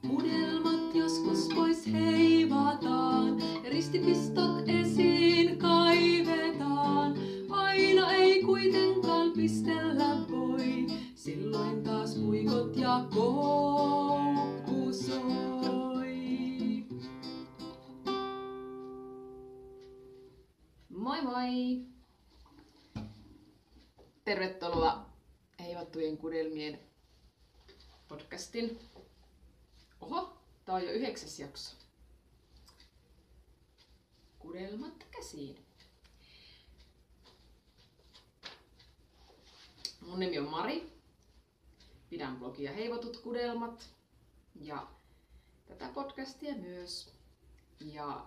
Kudelmat joskus pois heivataan, ristipistot esiin kaivetaan. Aina ei kuitenkaan pistellä voi, silloin taas puikot ja koukku soi. Moi moi! Tervetuloa Heivattujen kudelmien podcastin. Oho, tää on jo 9. jakso. Kudelmat käsiin. Mun nimi on Mari. Pidän blogia Heivatut kudelmat ja tätä podcastia myös. Ja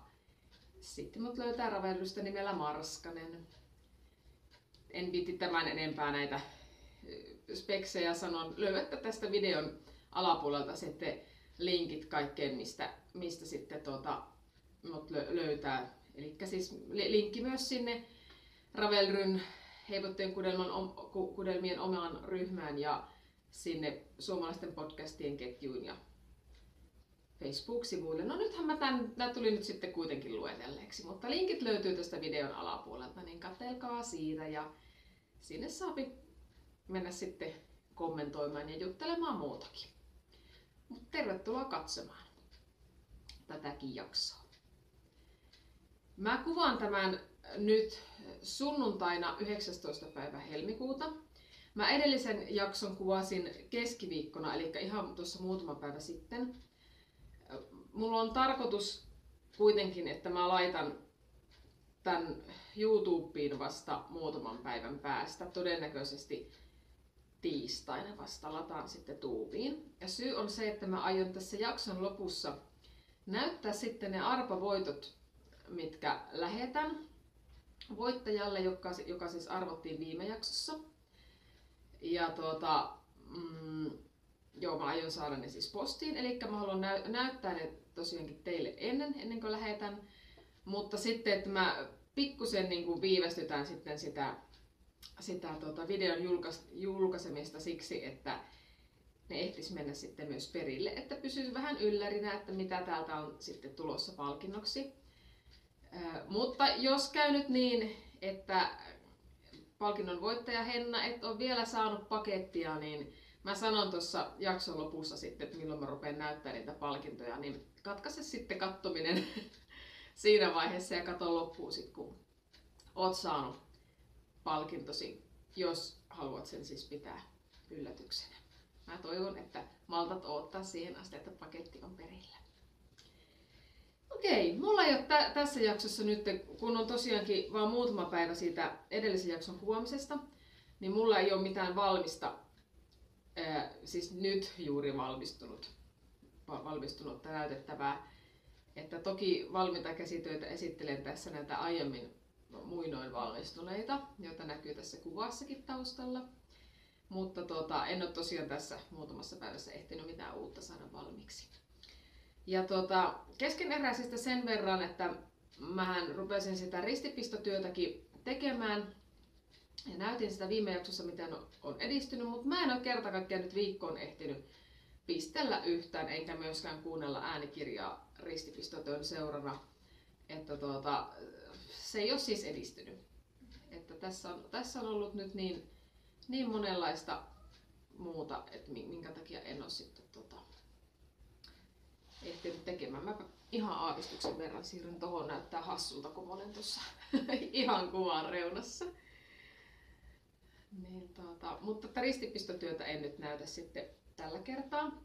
sitten mut löytää Ravellusta nimellä Marskanen. En viitti tämän enempää näitä speksejä sanon. Löydätte tästä videon alapuolelta sitten linkit kaikkeen, mistä sitten mut löytää. Elikkä siis linkki myös sinne Ravelryn Heivattujen kudelmien omaan ryhmään ja sinne suomalaisten podcastien ketjuun ja Facebook-sivuille. No nythän tää tuli nyt sitten kuitenkin luetelleeksi, mutta linkit löytyy tästä videon alapuolelta, niin katselkaa siitä ja sinne saapi mennä sitten kommentoimaan ja juttelemaan muutakin. Mutta tervetuloa katsomaan tätäkin jaksoa. Mä kuvaan tämän nyt sunnuntaina 19. päivä helmikuuta. Mä edellisen jakson kuvasin keskiviikkona, eli ihan tuossa muutama päivä sitten. Mulla on tarkoitus kuitenkin, että mä laitan tän YouTubeen vasta muutaman päivän päästä. Todennäköisesti tiistaina vasta lataan sitten tuubiin. Ja syy on se, että mä aion tässä jakson lopussa näyttää sitten ne arpavoitot, mitkä lähetän voittajalle, joka siis arvottiin viime jaksossa. Ja mä aion saada ne siis postiin, eli mä haluan näyttää ne tosiaankin teille ennen kuin lähetän. Mutta sitten, että mä pikkusen niin kuin viivästytän sitten sitä videon julkaisemista siksi, että ne ehtis mennä sitten myös perille, että pysyisi vähän yllärinä, että mitä täältä on sitten tulossa palkinnoksi. Mutta jos käy nyt niin, että palkinnon voittaja Henna et ole vielä saanut pakettia, niin mä sanon tuossa jakson lopussa sitten, että milloin mä rupean näyttämään niitä palkintoja, niin katkaise sitten kattominen siinä vaiheessa ja kato loppuun sit, kun oot saanut palkintosi, jos haluat sen siis pitää yllätyksenä. Mä toivon, että maltat odottaa siihen asti, että paketti on perillä. Okei, mulla ei ole tässä jaksossa nyt, kun on tosiaankin vaan muutama päivä siitä edellisen jakson kuvaamisesta, niin mulla ei ole mitään valmista, siis nyt juuri valmistunutta näytettävää. Että toki valmiita käsitöitä esittelen tässä näitä aiemmin muinoin valmistuneita, joita näkyy tässä kuvassakin taustalla. Mutta en ole tosiaan tässä muutamassa päivässä ehtinyt mitään uutta saada valmiiksi. Ja keskeneräisistä sen verran, että mähän rupesin sitä ristipistotyötäkin tekemään ja näytin sitä viime jaksossa, miten on edistynyt, mutta mä en ole kerta kaikkiaan nyt viikkoon ehtinyt pistellä yhtään, enkä myöskään kuunnella äänikirjaa ristipistotyön seurana, että se ei ole siis edistynyt. Että tässä on ollut nyt niin monenlaista muuta, että minkä takia en ole sitten ehtinyt tekemään. Mä ihan aavistuksen verran siirryn tohon, näyttää hassulta, kun mä olen tuossa ihan kuvan reunassa. Niin, mutta tätä ristipistotyötä en nyt näytä sitten tällä kertaa.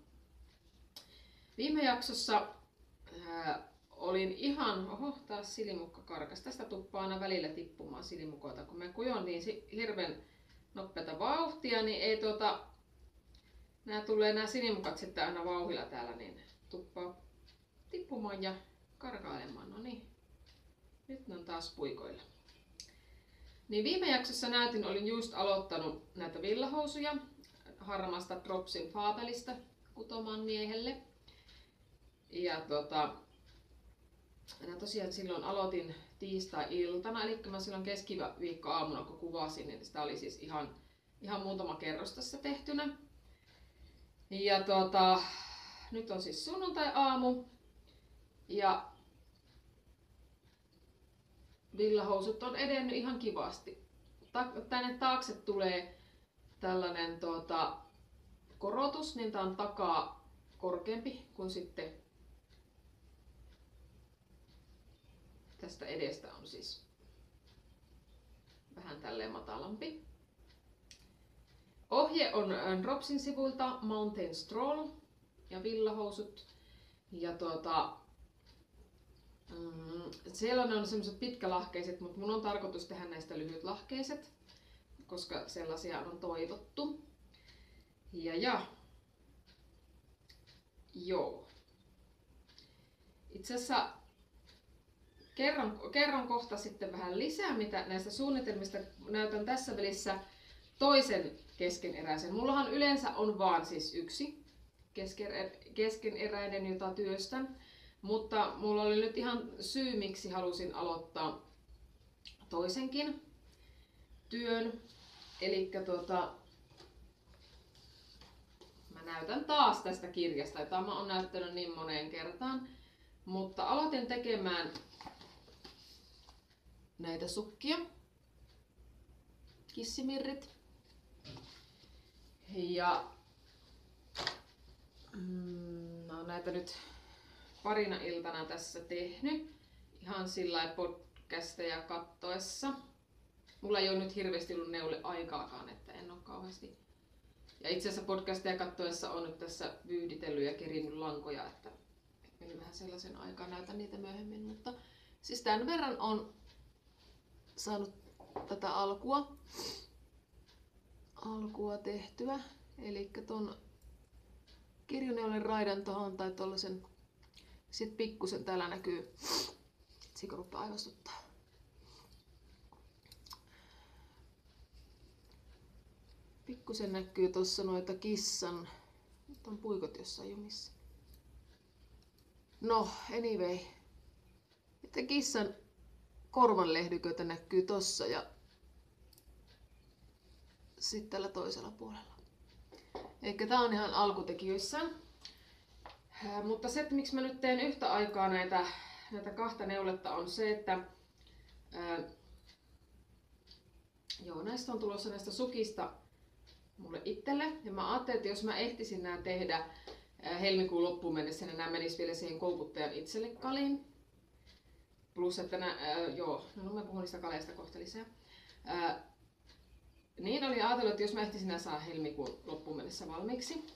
Viime jaksossa olin ihan, taas silimukka karkas. Tästä tuppaa aina välillä tippumaan silimukoita. Kun mä kujon niin hirveän nopeata vauhtia, niin ei nämä silimukat sitten aina vauhdilla täällä, niin tuppaa tippumaan ja karkailemaan. No niin, nyt ne on taas puikoilla. Niin viime jaksossa olin just aloittanut näitä villahousuja harmaasta Dropsin Fabelista kutomaan miehelle. Ja tosiaan silloin aloitin tiistai-iltana, eli mä silloin keskiviikkoaamuna kun kuvasin, niin sitä oli siis ihan muutama kerros tässä tehtynä. Ja nyt on siis sunnuntai-aamu ja villahousut on edennyt ihan kivasti. Tänne taakse tulee tällainen korotus, niin tää on takaa korkeampi kuin sitten tästä edestä on siis vähän tälleen matalampi. Ohje on Dropsin sivuilta Mountain Stroll ja villahousut. Ja siellä on semmoiset pitkälahkeiset, mutta mun on tarkoitus tehdä näistä lyhytlahkeiset, koska sellaisia on toivottu. Joo. Itse asiassa kerron kohta sitten vähän lisää, mitä näistä suunnitelmista. Näytän tässä välissä toisen keskeneräisen. Mullahan yleensä on vaan siis yksi keskeneräinen, jota työstän. Mutta mulla oli nyt ihan syy, miksi halusin aloittaa toisenkin työn. Elikkä mä näytän taas tästä kirjasta, jota mä oon näyttänyt niin moneen kertaan. Mutta aloitin tekemään näitä sukkia, kissimirrit. Ja mä oon näitä nyt parina iltana tässä tehnyt. Ihan sillä podcasteja kattoessa. Mulla ei ole nyt hirveästi ollut neulle aikaakaan, että en ole kauheasti. Ja itse asiassa podcasteja kattoessa on nyt tässä vyyhditellyt ja kerinnyt lankoja, että meni vähän sellaisen aikaa, näytän niitä myöhemmin. Mutta siis tämän verran on saanut tätä alkua tehtyä. Eli ton kirjoneulen raidan tohon tai tollasen. Sitten pikkusen täällä näkyy, sika rupeaa aivastuttaa. Pikkusen näkyy tossa noita kissan, nyt on puikot jossain jumissa. No, anyway. Sitten kissan korvanlehdyköitä näkyy tossa ja sitten tällä toisella puolella. Eikä tää on ihan alkutekijöissään. Mutta se, että miksi mä nyt teen yhtä aikaa näitä kahta neuletta on se, että näistä on tulossa näistä sukista mulle itselle. Ja mä ajattelin, että jos mä ehtisin nämä tehdä helmikuun loppuun mennessä, niin nämä menis vielä siihen koukuttajan itselle kaliin. Plus, että mä puhun niistä kaleista kohta lisää. Niin oli ajatellut, että jos mä ehtisin nämä saa helmikuun loppuun mennessä valmiiksi.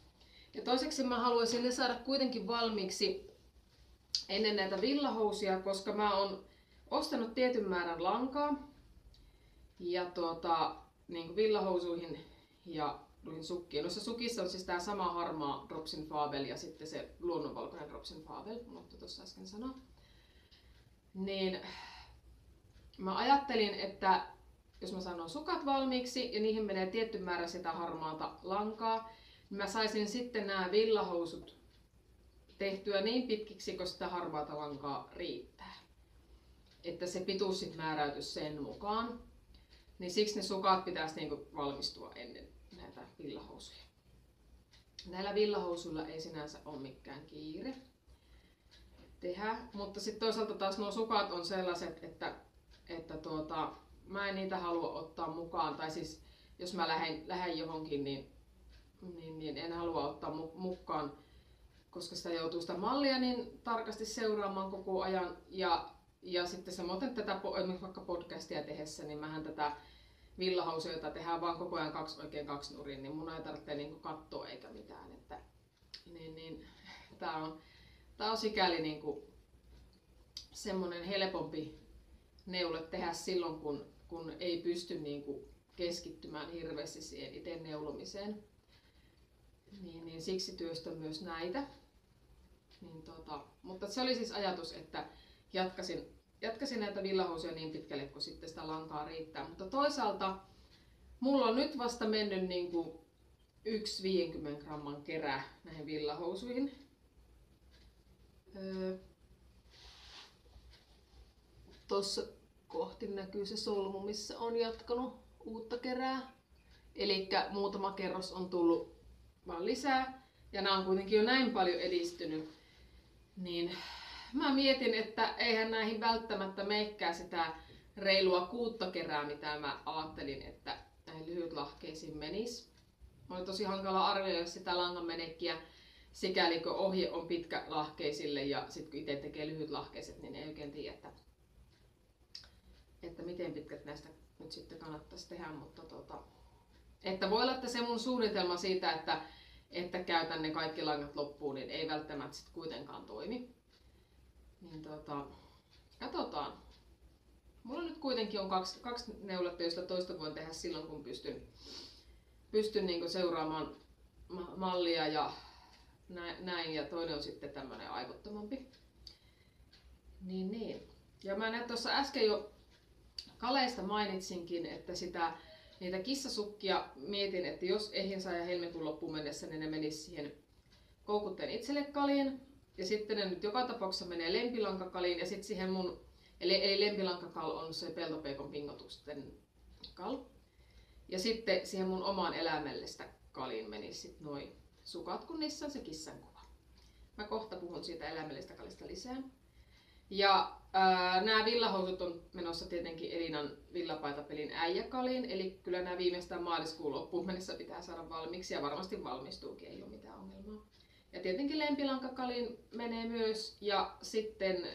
Ja toiseksi mä haluaisin ne saada kuitenkin valmiiksi ennen näitä villahousia, koska mä oon ostanut tietyn määrän lankaa. Ja niin villahousuihin ja noihin sukkiin. Noissa sukissa on siis tää sama harmaa Dropsin Fabel ja sitten se luonnonvalkoinen Dropsin Fabel, unohtu tuossa äsken sanoa. Niin mä ajattelin, että jos mä sanon sukat valmiiksi ja niihin menee tietty määrä sitä harmaata lankaa, niin mä saisin sitten nämä villahousut tehtyä niin pitkiksi, kun sitä harmaata lankaa riittää. Että se pituus sitten määräytyisi sen mukaan. Niin siksi ne sukat pitäisi niinku valmistua ennen näitä villahousuja. Näillä villahousuilla ei sinänsä ole mikään kiire tehdä, mutta sitten toisaalta taas nuo sukat on sellaiset, että mä en niitä halua ottaa mukaan, tai siis jos mä lähden johonkin, niin en halua ottaa mukaan, koska sitä joutuu sitä mallia niin tarkasti seuraamaan koko ajan. Ja sitten samoin tätä vaikka podcastia tehdessä, niin mähän tätä villahousia, jota tehdään vaan koko ajan kaksi nurin, niin mun ei tarvitse niinku katsoa eikä mitään. Että, tää on sikäli niinku semmonen helpompi neule tehdä silloin, kun ei pysty niinku keskittymään hirveästi siihen itse neulomiseen. Niin siksi työstän myös näitä. Mutta se oli siis ajatus, että jatkaisin näitä villahousuja niin pitkälle, kun sitten sitä lankaa riittää. Mutta toisaalta mulla on nyt vasta mennyt niinku 1,50 gramman kerä näihin villahousuihin. Tossa kohti näkyy se solmu, missä on jatkanut uutta kerää. Eli muutama kerros on tullut vaan lisää. ja nämä on kuitenkin jo näin paljon edistynyt, niin mä mietin, että eihän näihin välttämättä meikään sitä reilua 6 kerää, mitä mä ajattelin, että näihin lyhytlahkeisiin menisi. Oli tosi hankala arvioida sitä langanmenekkiä, sikäli kun ohje on pitkälahkeisille ja sitten kun itse tekee lyhytlahkeiset, niin ei oikein tiedä, että miten pitkät näistä nyt sitten kannattaisi tehdä, mutta että voi olla, että se mun suunnitelma siitä, että käytän ne kaikki langat loppuun, niin ei välttämättä sit kuitenkaan toimi. Niin katsotaan. Mulla nyt kuitenkin on kaksi neuletta, joista toista voin tehdä silloin, kun pystyn niinku seuraamaan mallia ja näin, ja toinen on sitten tämmönen aivottomampi. Niin. Ja mä tuossa äsken jo kaleista mainitsinkin, että niitä kissasukkia mietin, että jos eihin saa ja helmikuun loppuun mennessä, niin ne menis siihen koukutteen itselle kaliin. Ja sitten ne nyt joka tapauksessa menee lempilankakaliin ja sitten siihen mun, eli lempilankakal on se peltopeikon pingotusten kal. Ja sitten siihen mun omaan eläimellistä kaliin menis sit noi sukat, kun niissä on se kissan kuva. Mä kohta puhun siitä eläimellistä kalista lisää. Ja nämä villahousut on menossa tietenkin Elinan villapaitapelin äijäkaliin, eli kyllä nämä viimeistään maaliskuun loppuun mennessä pitää saada valmiiksi ja varmasti valmistuukin, ei ole mitään ongelmaa. Ja tietenkin lempilankakaliin menee myös ja sitten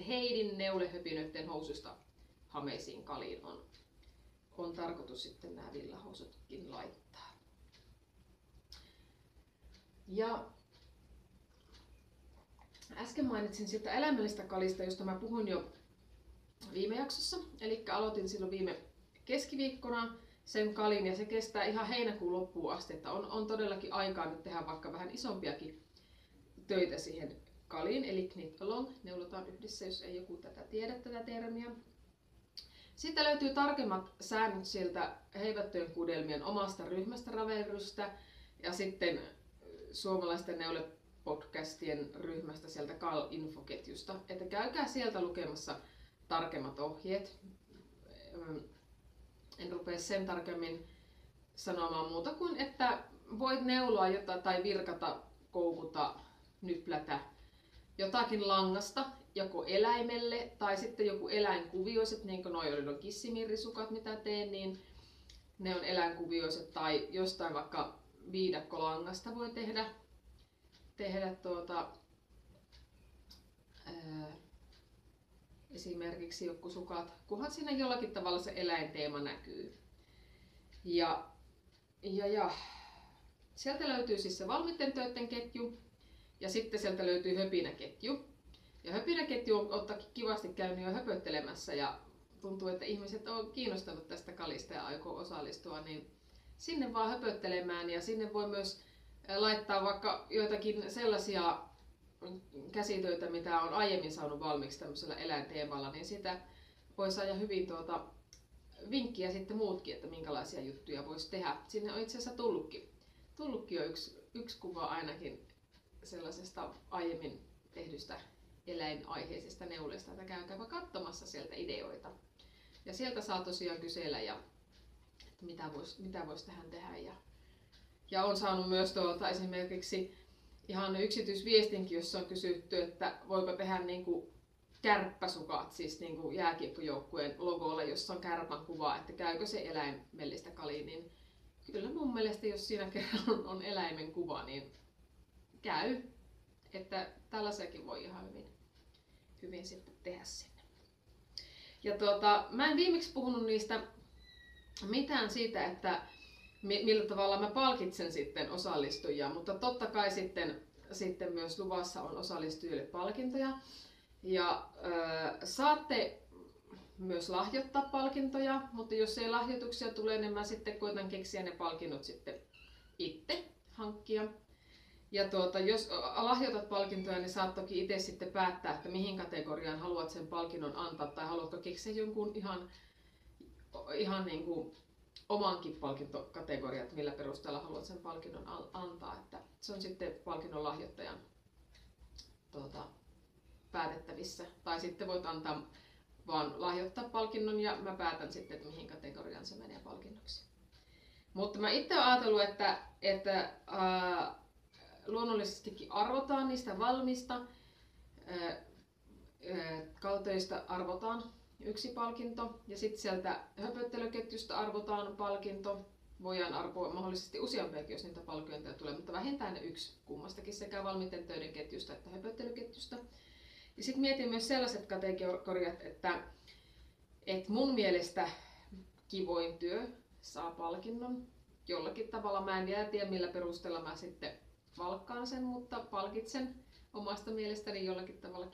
Heidin neulehöpinöiden housusta hameisiin kaliin on tarkoitus sitten nämä villahousutkin laittaa. Ja äsken mainitsin siitä eläimellistä kalista, josta mä puhuin jo viime jaksossa. Eli aloitin silloin viime keskiviikkona sen kalin ja se kestää ihan heinäkuun loppuun asti. Että on todellakin aikaa nyt tehdä vaikka vähän isompiakin töitä siihen kaliin. Eli knit along, neulotaan yhdessä, jos ei joku tiedä tätä termiä. Sitten löytyy tarkemmat säännöt sieltä Heivattujen kudelmien omasta ryhmästä Ravelrystä ja sitten suomalaisten neulepodcastien ryhmästä sieltä KAL-infoketjusta. Että käykää sieltä lukemassa tarkemmat ohjeet. En rupea sen tarkemmin sanomaan muuta kuin, että voit neuloa jotain tai virkata, koukuta, nyplätä jotakin langasta, joko eläimelle tai sitten joku eläinkuvioiset, niin kuin noi oli kissimirrisukat, mitä teen, niin ne on eläinkuvioiset tai jostain vaikka viidakkolangasta voi tehdä esimerkiksi joku sukat, kunhan siinä jollakin tavalla se eläinteema näkyy. Ja sieltä löytyy siis se valmiitten töiden ketju ja sitten sieltä löytyy höpinäketju. Ja höpinäketju on ottaakin kivasti käynyt jo höpöttelemässä ja tuntuu, että ihmiset on kiinnostunut tästä kalista ja aikoo osallistua, niin sinne vaan höpöttelemään ja sinne voi myös laittaa vaikka joitakin sellaisia käsitöitä, mitä on aiemmin saanut valmiiksi tämmöisellä eläinteemalla, niin sitä voi saada hyvin vinkkiä sitten muutkin, että minkälaisia juttuja voisi tehdä. Sinne on itse asiassa tullutkin jo yksi kuva ainakin sellaisesta aiemmin tehdystä eläinaiheisesta neulesta, että käykääpä katsomassa sieltä ideoita. Ja sieltä saa tosiaan kysellä, että mitä vois tähän tehdä. Ja on saanut myös esimerkiksi ihan yksityisviestinkin, jossa on kysytty, että voiko tehdä niinku kärppäsukat, siis niinku jääkiekkojoukkueen logolla, jossa on kärpän kuva, että käykö se eläimellistä kaliin, niin kyllä mun mielestä, jos siinä kerran on eläimen kuva, niin käy. Että tällaisiakin voi ihan hyvin sitten tehdä sinne. Ja mä en viimeksi puhunut niistä mitään siitä, että millä tavalla mä palkitsen sitten osallistujia, mutta totta kai sitten myös luvassa on osallistujille palkintoja. Ja saatte myös lahjoittaa palkintoja, mutta jos ei lahjoituksia tule, niin mä sitten koitan keksiä ne palkinnot sitten itse hankkia. Ja jos lahjoitat palkintoja, niin saat toki itse sitten päättää, että mihin kategoriaan haluat sen palkinnon antaa tai haluatko keksiä jonkun ihan niin kuin omankin palkintokategoriat, millä perusteella haluat sen palkinnon antaa. Että se on sitten palkinnon lahjoittajan päätettävissä. Tai sitten voit antaa vaan lahjoittaa palkinnon ja mä päätän sitten, että mihin kategoriaan se menee palkinnoksi. Mutta mä itse olen ajatellut, että luonnollisestikin arvotaan niistä valmista. Kaltöistä arvotaan yksi palkinto ja sitten sieltä höpöttelyketjusta arvotaan palkinto. Voidaan arvoa mahdollisesti useampiakin, jos niitä palkintoja tulee, mutta vähintään yksi kummastakin sekä valmiiden töiden ketjusta että höpöttelyketjusta. Ja sitten mietin myös sellaiset kategoriat, että mun mielestä kivoin työ saa palkinnon. Jollakin tavalla mä en vielä tiedä millä perusteella mä sitten valkkaan sen, mutta palkitsen omasta mielestäni jollakin tavalla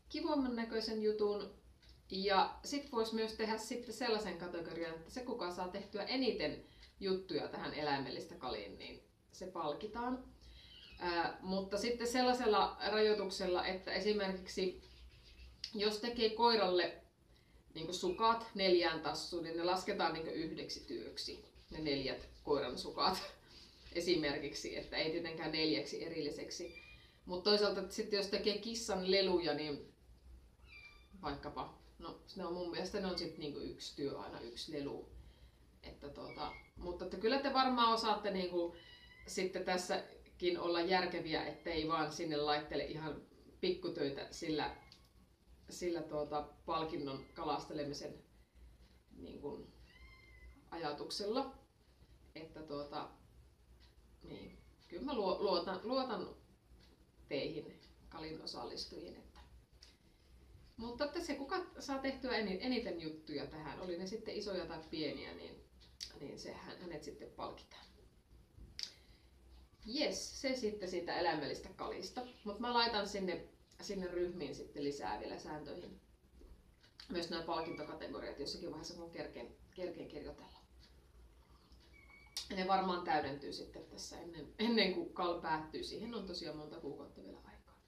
kivoimman näköisen jutun. Ja sit vois myös tehdä sitten sellaisen kategorian, että se kuka saa tehtyä eniten juttuja tähän eläimellistä kaliin, niin se palkitaan. Mutta sitten sellaisella rajoituksella, että esimerkiksi jos tekee koiralle niin sukat 4 tassuun, niin ne lasketaan niin yhdeksi työksi, ne 4 koiran sukat esimerkiksi, että ei tietenkään 4 erilliseksi. Mutta toisaalta sitten jos tekee kissan leluja, niin vaikkapa, no ne on mun mielestä ne on sitten niinku yksi työ, aina yksi lelu. Mutta että kyllä te varmaan osaatte niinku sitten tässäkin olla järkeviä, ettei vaan sinne laittele ihan pikkutöitä sillä palkinnon kalastelemisen niinku ajatuksella. Että niin, kyllä mä luotan teihin kalin osallistujiin. Mutta että se kuka saa tehtyä eniten juttuja tähän, oli ne sitten isoja tai pieniä, niin se hänet sitten palkitaan. Jes, se sitten siitä eläimellistä kalista. Mutta mä laitan sinne ryhmiin sitten lisää vielä sääntöihin myös nämä palkintokategoriat jossakin vaiheessa, kun kerkeen kirjoitella. Ja ne varmaan täydentyy sitten tässä ennen kuin kal päättyy. Siihen on tosiaan monta kuukautta vielä aikaa.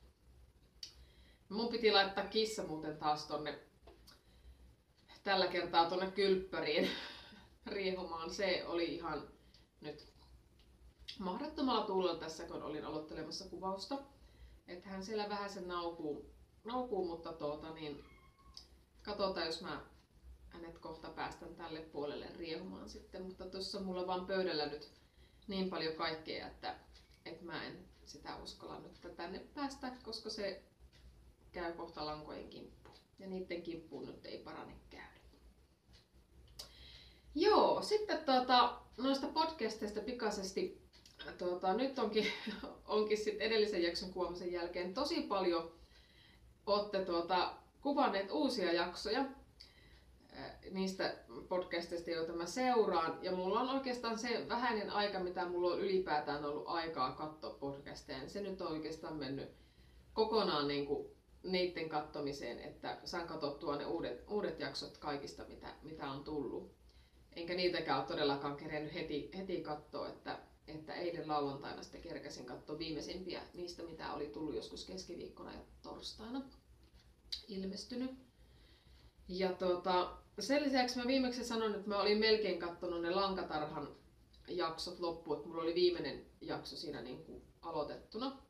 Mun piti laittaa kissa muuten taas tällä kertaa tonne kylppäriin riehumaan. Se oli ihan nyt mahdottomalla tuulella tässä, kun olin aloittelemassa kuvausta. Että hän siellä vähän sen naukuu, mutta katsotaan, jos mä hänet kohta päästän tälle puolelle riehumaan sitten. Mutta tuossa mulla vaan pöydällä nyt niin paljon kaikkea, että mä en sitä uskalla nyt tänne päästä, koska se käy kohta lankojen kimppuun. Ja niiden kimppuun nyt ei parane käydä. Joo, sitten noista podcasteista pikaisesti. Nyt onkin sit edellisen jakson kuvaamisen jälkeen tosi paljon olette kuvanneet uusia jaksoja niistä podcasteista, joita mä seuraan. Ja mulla on oikeastaan se vähäinen aika, mitä mulla on ylipäätään ollut aikaa katsoa podcasteja. Niin se nyt on oikeastaan mennyt kokonaan niiden kattomiseen, että saan katsottua ne uudet jaksot kaikista, mitä on tullut. Enkä niitäkään ole todellakaan kerennyt heti katsoa, että eilen lauantaina sitten kerkäsin katsoa viimeisimpiä niistä, mitä oli tullut joskus keskiviikkona ja torstaina ilmestynyt. Ja sen lisäksi mä viimeksi sanoin, että mä olin melkein katsonut ne Lankatarhan jaksot loppuun, että mulla oli viimeinen jakso siinä aloitettuna.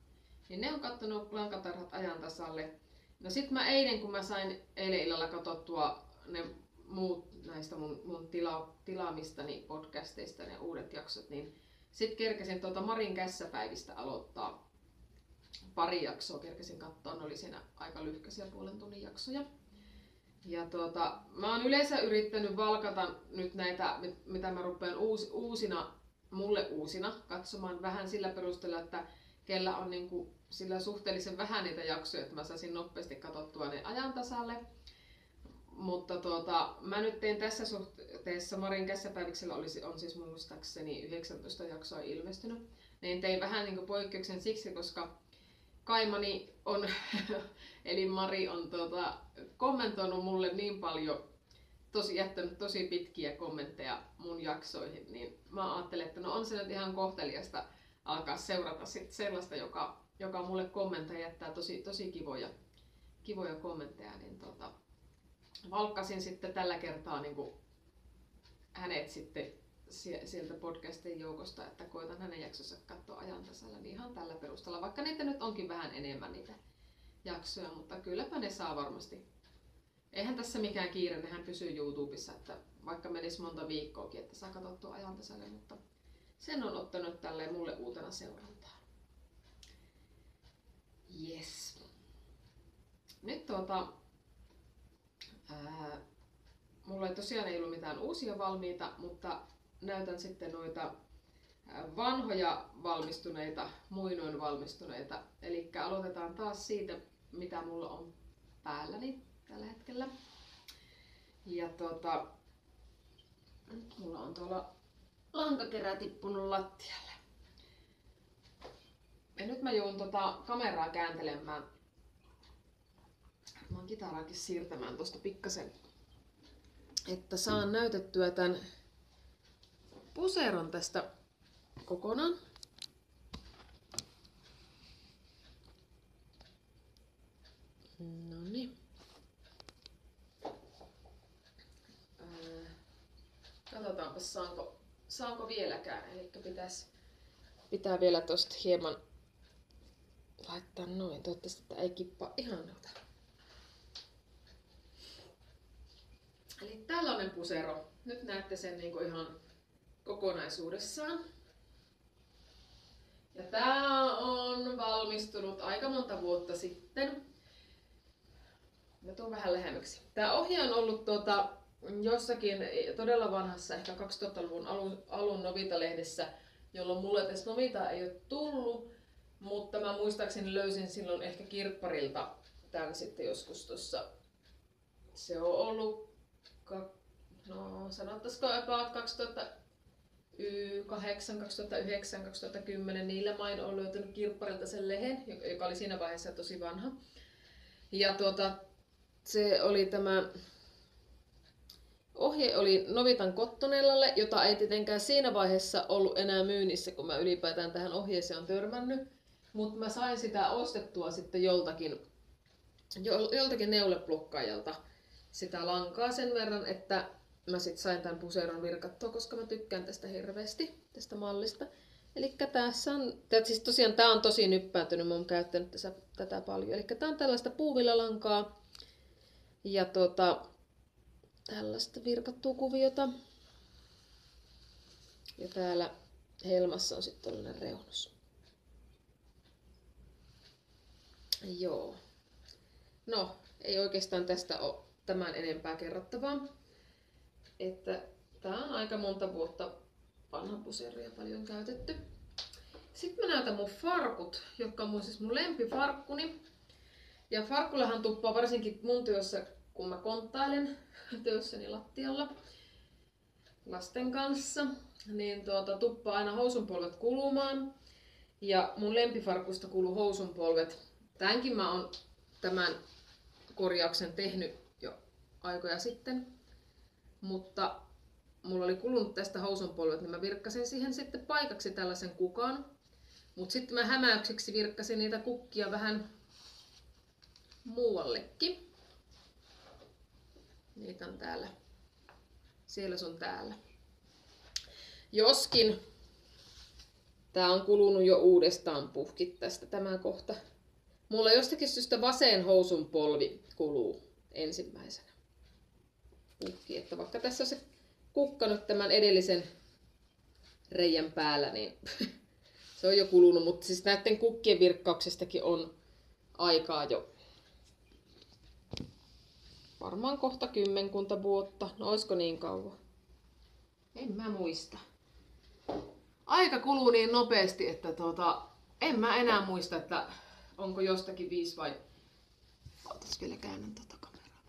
Niin ne on kattonut Lankatarhat ajan tasalle. No sit mä kun mä sain eilen illalla katsottua ne muut näistä mun tilaamistani podcasteista, ne uudet jaksot, niin sit kerkesin Marin kässäpäivistä aloittaa pari jaksoa, kerkesin katsoa, ne oli siinä aika lyhkäisiä puolen tunnin jaksoja. Ja mä oon yleensä yrittänyt valkata nyt näitä, mitä mä rupean mulle uusina katsomaan vähän sillä perusteella, että kellä on sillä suhteellisen vähän niitä jaksoja, että mä saisin nopeasti katsottua ne ajan tasalle. Mutta mä nyt tein tässä suhteessa, Marin kässäpäiviksellä on siis muistaakseni 19 jaksoa ilmestynyt, niin tein vähän poikkeuksen siksi, koska kaimani on, eli Mari on kommentoinut mulle niin paljon, jättänyt tosi pitkiä kommentteja mun jaksoihin, niin mä ajattelin, että no on se nyt ihan kohteliasta alkaa seurata sit sellaista, joka mulle kommentteja jättää tosi kivoja kommentteja, niin valkkasin sitten tällä kertaa hänet sitten sieltä podcastin joukosta, että koitan hänen jaksonsa katsoa ajan tasalla, niin ihan tällä perusteella, vaikka niitä nyt onkin vähän enemmän niitä jaksoja, mutta kylläpä ne saa varmasti. Eihän tässä mikään kiire, nehän pysyy YouTubessa, että vaikka menisi monta viikkoakin, että saa katsottua ajan tasalle, mutta sen on ottanut tälleen mulle uutena seurantaa. Yes. Nyt mulla ei tosiaan ei ollut mitään uusia valmiita, mutta näytän sitten noita vanhoja valmistuneita, muinoin valmistuneita. Eli aloitetaan taas siitä, mitä mulla on päälläni tällä hetkellä. Ja nyt mulla on tuolla lankakerä tippunut lattialle. Ja nyt mä joudun kameraa kääntelemään. Mä oon kitaraakin siirtämään tosta pikkasen, että saan näytettyä tän puseron tästä kokonaan. Noniin. Katsotaanpa saanko vieläkään. Eli pitää vielä tosta hieman laittaa noin. Toivottavasti tätä ei kippaa ihan noita. Eli tällainen pusero. Nyt näette sen niinku ihan kokonaisuudessaan. Ja tää on valmistunut aika monta vuotta sitten. Mä tuun vähän lähemmäksi. Tää ohje on ollut jossakin todella vanhassa, ehkä 2000-luvun alun Novita-lehdessä, jolloin mulle edes Novita ei ole tullut, mutta mä muistaakseni löysin silloin ehkä kirpparilta tän sitten joskus tossa. Se on ollut, sanottaisiko about 2008, 2009, 2010, niillä main on löytänyt kirpparilta sen lehen, joka oli siinä vaiheessa tosi vanha. Ja se oli tämä ohje oli Novitan Cottonellalle, jota ei tietenkään siinä vaiheessa ollut enää myynnissä, kun mä ylipäätään tähän ohjeeseen on törmännyt. Mutta mä sain sitä ostettua sitten joltakin neuleplukkaajalta sitä lankaa sen verran, että mä sit sain tämän puseron virkattua, koska mä tykkään tästä hirveästi, tästä mallista. Eli tässä on, siis tosiaan tää on tosi nyppääntynyt, mä oon käyttänyt tätä paljon. Eli tää on tällaista puuvillalankaa ja tällaista virkattua kuviota. Ja täällä helmassa on sitten tällainen reunus. Joo. No, ei oikeastaan tästä ole tämän enempää kerrottavaa. Että tää on aika monta vuotta vanha pusero ja paljon käytetty. Sitten mä näytän mun farkut, jotka on siis mun lempifarkkuni. Ja farkkullahan tuppaa varsinkin mun työssä, kun mä konttailen työssäni lattialla lasten kanssa, niin tuppaa aina housunpolvet kulumaan. Ja mun lempifarkusta kuluu housunpolvet. Tämänkin mä oon tämän korjauksen tehnyt jo aikoja sitten. Mutta mulla oli kulunut tästä housunpolvet, niin mä virkkasin siihen sitten paikaksi tällaisen kukan. Mutta sitten mä hämäykseksi virkkasin niitä kukkia vähän muuallekin. Niitä on täällä. Siellä sun täällä. Joskin tää on kulunut jo uudestaan puhkit tästä tämä kohta. Mulla jostakin syystä vasen housun polvi kuluu ensimmäisenä puhki. Että vaikka tässä on se kukka nyt tämän edellisen reijän päällä, niin se on jo kulunut. Mutta siis näiden kukkien virkkauksestakin on aikaa jo varmaan kohta 10 vuotta. No oisko niin kauan? En mä muista. Aika kuluu niin nopeasti, että en mä enää muista, että onko jostakin 5 vai... Ootas vielä käännän kameraa.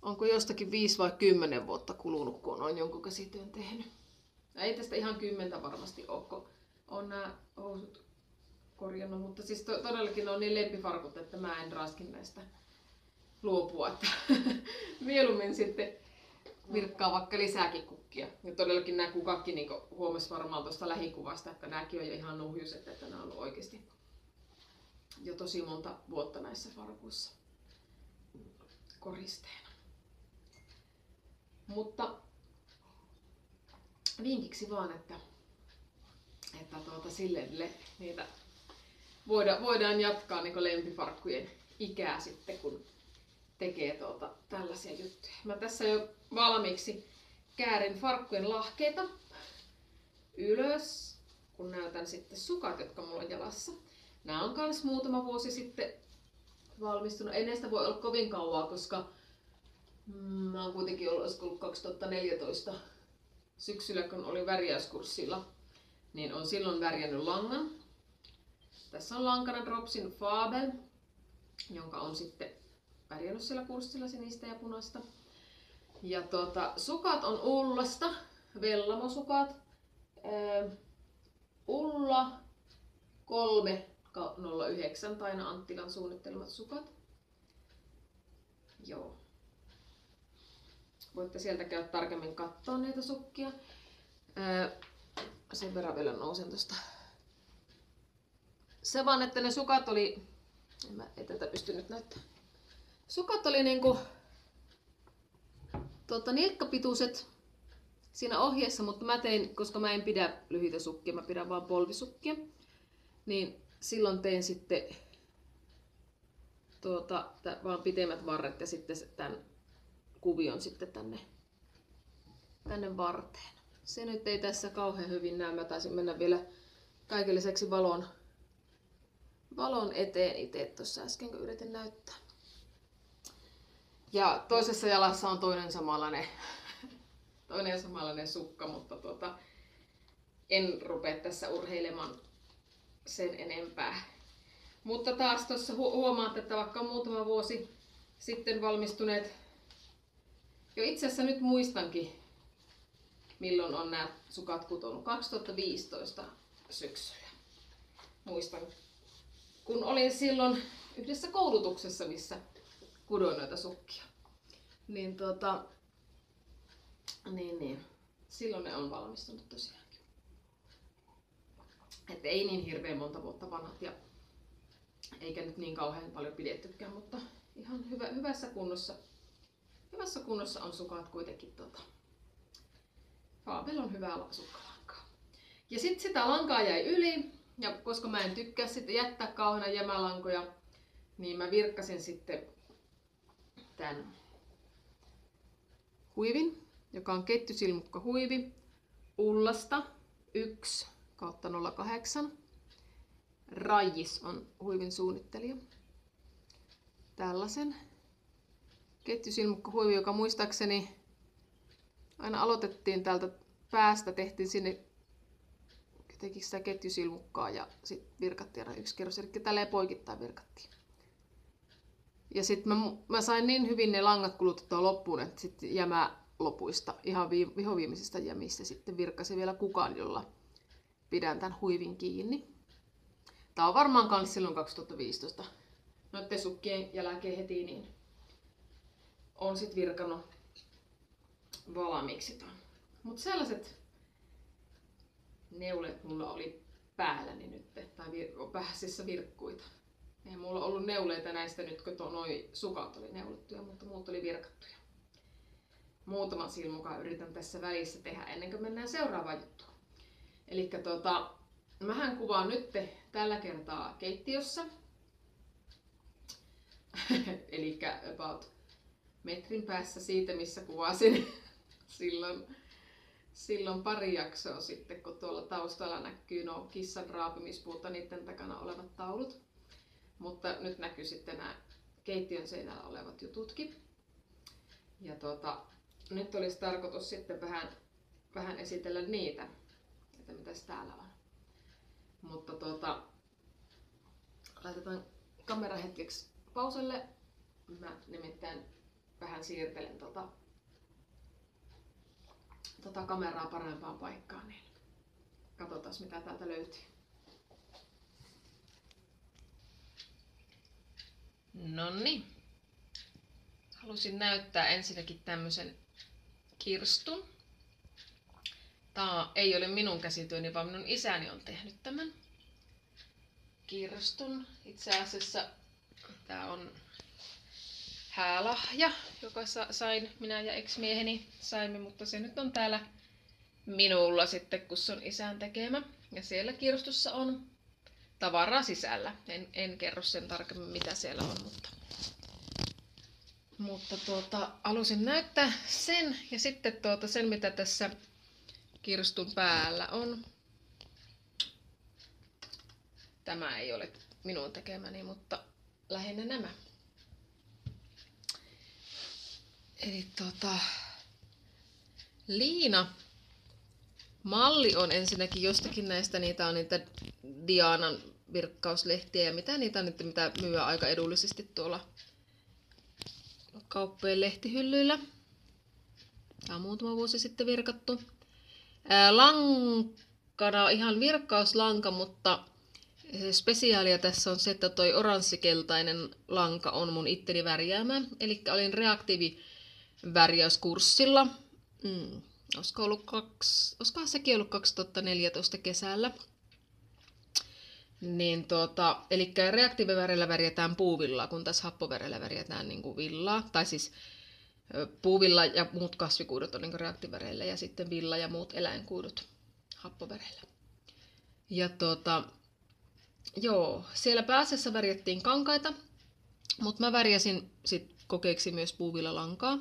Onko jostakin 5 vai 10 vuotta kulunut, kun on jonkun käsityön tehnyt. Ei tästä ihan 10 varmasti ole, kun on nämä housut korjannut, mutta siis todellakin ne on niin lempifarkut, että mä en raskin näistä luopua, että mieluummin sitten virkkaa vaikka lisääkin kukkia. Ja todellakin nämä kukatkin niin huomasi varmaan tuosta lähikuvasta, että nämäkin on jo ihan nuhjuset, että nämä on ollut oikeasti jo tosi monta vuotta näissä farkuissa koristeena. Mutta vinkiksi vaan, että sille niitä voidaan jatkaa niin lempifarkkujen ikää sitten, kun tekee tällaisia juttuja. Mä tässä jo valmiiksi käärin farkkujen lahkeita ylös, kun näytän sitten sukat, jotka mulla on jalassa. Nämä on kans muutama vuosi sitten valmistunut. Ei näistä voi olla kovin kauaa, koska mä oon kuitenkin ollut 2014 syksyllä, kun oli värjäyskurssilla, niin on silloin värjännyt langan. Tässä on lankana Dropsin Fabel, jonka on sitten värjännyt siellä kurssilla sinistä ja punaista. Ja sukat on Ullasta, Vellamo-sukat. Ulla 309, Taina Anttilan suunnittelemat sukat. Joo. Voitte sieltä käydä tarkemmin katsoa niitä sukkia. Sen verran vielä nousen tosta. Se vaan, että ne sukat oli... Ei tätä pysty nyt näyttämään. Sukat oli niinku... nilkkapituiset siinä ohjeessa, mutta mä tein, koska mä en pidä lyhyitä sukkia, mä pidän vaan polvisukkia. Niin silloin tein sitten vaan pitemmät varret ja sitten tämän kuvion sitten tänne varteen. Se nyt ei tässä kauhean hyvin näy. Mä taisin mennä vielä kaiken lisäksi valon eteen itse tuossa äsken, kun yritin näyttää. Ja toisessa jalassa on toinen samanlainen sukka, mutta en rupea tässä urheilemaan sen enempää. Mutta taas tuossa huomaat, että vaikka muutama vuosi sitten valmistuneet, jo itse asiassa nyt muistankin, milloin on nämä sukat kutonut. 2015 syksyllä. Muistan, kun olin silloin yhdessä koulutuksessa, missä kudoin noita sukkia. Niin silloin ne on valmistunut tosiaankin. Et ei niin hirveän monta vuotta vanhat ja eikä nyt niin kauhean paljon pidettykään, mutta ihan hyvässä kunnossa. Hyvässä kunnossa on sukat kuitenkin. Fabel on hyvää sukkalankaa. Ja sitten sitä lankaa jäi yli, ja koska mä en tykkää sitten jättää kauheana jämälankoja, niin mä virkkasin sitten tämän huivin, joka on ketjusilmukka huivi Ullasta 1/08. Rajis on huivin suunnittelija. Tällaisen ketjusilmukka huivi, joka muistaakseni aina aloitettiin täältä päästä, tehtiin sinne jotenkin sitä ketjusilmukkaa ja sitten virkattiin aina yksi kerros, eli tälleen poikittain virkattiin. Ja sitten mä sain niin hyvin ne langat kulutettua loppuun, että sitten jämä lopuista, ihan vihoviimeisistä jämistä sitten virkkasin vielä kukaan, jolla pidän tämän huivin kiinni. Tää on varmaan kans silloin 2015. Noitten sukkien jälkeen heti niin on sit virkannut valmiiksi ton. Mut sellaiset neulet mulla oli päälläni nyt, tai pääsissä virkkuita. Ei mulla ollut neuleita näistä nyt, kun noi sukat oli neulettuja, mutta muut oli virkattuja. Muutaman silmukan yritän tässä välissä tehdä ennen kuin mennään seuraavaan juttuun. Elikkä mähän kuvaan nyt tällä kertaa keittiössä. Elikkä about metrin päässä siitä, missä kuvasin silloin pari jaksoa sitten, kun tuolla taustalla näkyy nuo kissan raapimispuuta, niiden takana olevat taulut. Mutta nyt näkyy sitten nämä keittiön seinällä olevat jututkin. Ja nyt olisi tarkoitus sitten vähän esitellä niitä, että mitäs täällä on. Mutta laitetaan kamera hetkeksi pauselle. Mä nimittäin vähän siirtelen kameraa parempaan paikkaan, niin katsotaan mitä täältä löytyy. Nonni. Halusin näyttää ensinnäkin tämmösen kirstun. Tää ei ole minun käsityöni, vaan minun isäni on tehnyt tämän kirstun. Itse asiassa tää on häälahja, joka sain minä ja ex-mieheni saimme, mutta se nyt on täällä minulla sitten, kun se on isän tekemä. Ja siellä kirstussa on tavaraa sisällä. En kerro sen tarkemmin mitä siellä on, mutta halusin näyttää sen ja sitten sen mitä tässä kirstun päällä on. Tämä ei ole minun tekemäni, mutta lähinnä nämä. Eli liina malli on ensinnäkin jostakin näistä, niitä on niitä Dianan virkkauslehtiä ja mitä niitä on nyt, mitä myy aika edullisesti tuolla kauppojen lehtihyllyillä. Tämä on muutama vuosi sitten virkattu. Lankana ihan virkkauslanka, mutta spesiaalia tässä on se, että toi oranssikeltainen lanka on mun itteni värjäämä. Eli olin reaktiivivärjäyskurssilla. Olisikohan sekin ollut 2014 kesällä. Niin eli reaktiivivärillä värjätään puuvillaa, kun tässä happovärillä värjätään niin kuin villaa. Tai siis puuvilla ja muut kasvikuidut on niin reaktiiviväreillä ja sitten villa ja muut eläinkuidut happoväreillä. Ja joo, siellä pääsessä värjättiin kankaita, mutta mä värjäsin sit kokeeksi myös puuvillalankaa.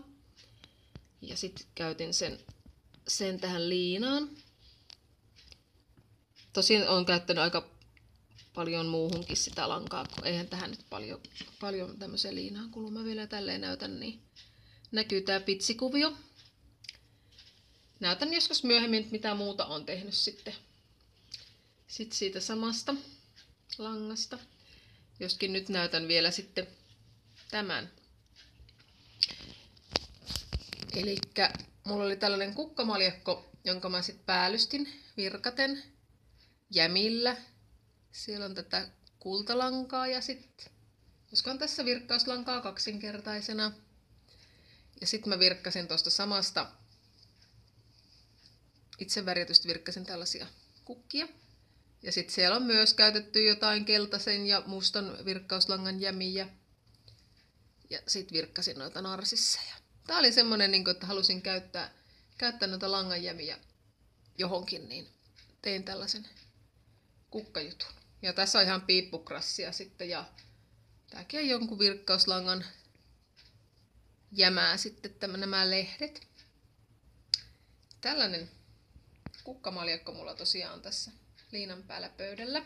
Ja sitten käytin sen tähän liinaan. Tosin olen käyttänyt aika paljon muuhunkin sitä lankaa, kun eihän tähän nyt paljon tämmöiseen liinaan kulu. Mä vielä tälleen näytän, niin näkyy tää pitsikuvio. Näytän joskus myöhemmin, mitä muuta on tehnyt sitten siitä samasta langasta. Joskin nyt näytän vielä sitten tämän. Elikkä mulla oli tällainen kukkamaljakko, jonka mä sitten päällystin virkaten jämillä. Siellä on tätä kultalankaa ja sitten, koska tässä virkkauslankaa kaksinkertaisena. Ja sitten mä virkkasin tuosta samasta, itse värjätystä virkkasin tällaisia kukkia. Ja sitten siellä on myös käytetty jotain keltaisen ja mustan virkkauslangan jämiä. Ja sitten virkkasin noita narsisseja. Tää oli semmonen, että halusin käyttää noita langanjämiä johonkin, niin tein tällaisen kukkajutun. Ja tässä on ihan piippukrassia sitten ja tääkin on jonkun virkkauslangan jämää sitten nämä lehdet. Tällainen kukkamaljakko mulla tosiaan on tässä liinan päällä pöydällä.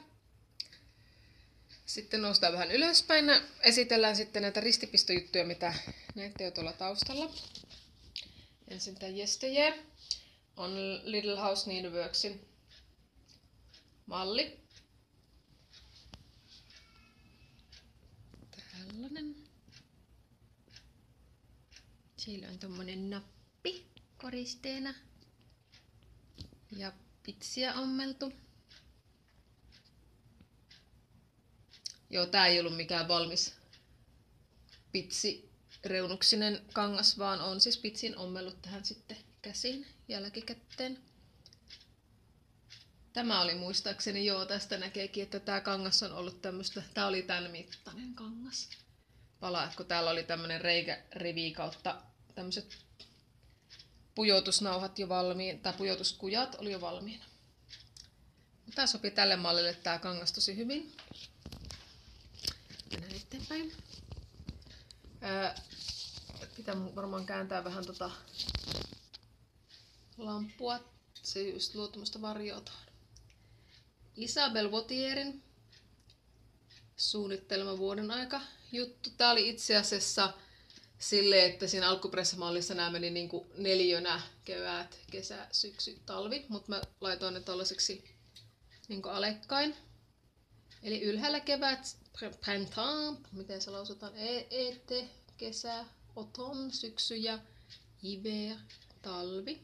Sitten noustaan vähän ylöspäin. Esitellään sitten näitä ristipistojuttuja, mitä näette jo tuolla taustalla. Ensin tämä Yesteryear on Little House Needleworksin malli. Tällainen. Siellä on tommonen nappi koristeena. Ja pitsiä ommeltu. Joo, tää ei ollut mikään valmis pitsireunuksinen kangas, vaan on siis pitsin ommellut tähän sitten käsiin jälkikäteen. Tämä oli muistaakseni, joo, tästä näkeekin, että tää kangas on ollut tämmöstä, tää oli tän mittainen kangas. Pala, kun täällä oli tämmönen reikärivi kautta tämmöset pujotusnauhat jo valmiin, tai pujotuskujat oli jo valmiina. Tää sopi tälle mallille tää kangas tosi hyvin. Mennään eteenpäin. Pitää varmaan kääntää vähän lamppua. Se just luo tuommoista varjoa tuohon. Isabelle Wautierin suunnittelema vuoden aika juttu. Tää oli itse asiassa silleen, että siinä alkuperäisessä mallissa nämä meni niinku neliönä kevät, kesä, syksy, talvi. Mutta mä laitoin ne tällaiseksi niinku alekkain. Eli ylhäällä kevät, printemps, miten se lausutaan, été, kesä, automne, syksy ja hiver, talvi.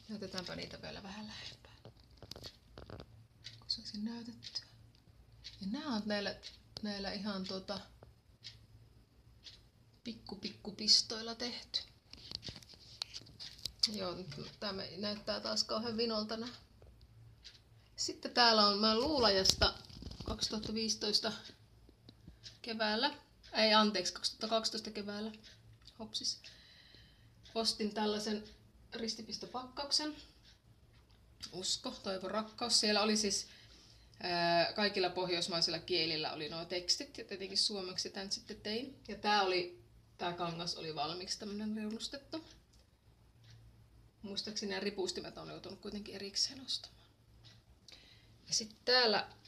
Näytetäänpä niitä vielä vähän lähempää, kun saisin näytettyä. Ja nämä on näillä ihan pikku pistoilla tehty. Joo, nyt tämä näyttää taas kauhean vinolta nää. Sitten täällä on mä Luulajasta 2015 keväällä, 2012 keväällä, hopsis. Ostin tällaisen ristipistopakkauksen. Usko, toivo, rakkaus. Siellä oli siis kaikilla pohjoismaisilla kielillä oli nuo tekstit ja tietenkin suomeksi tämän sitten tein. Ja tää kangas oli valmiiksi tämmönen reunustettu. Muistaakseni nämä ripustimet on joutunut kuitenkin erikseen ostamaan. Ja sitten täällä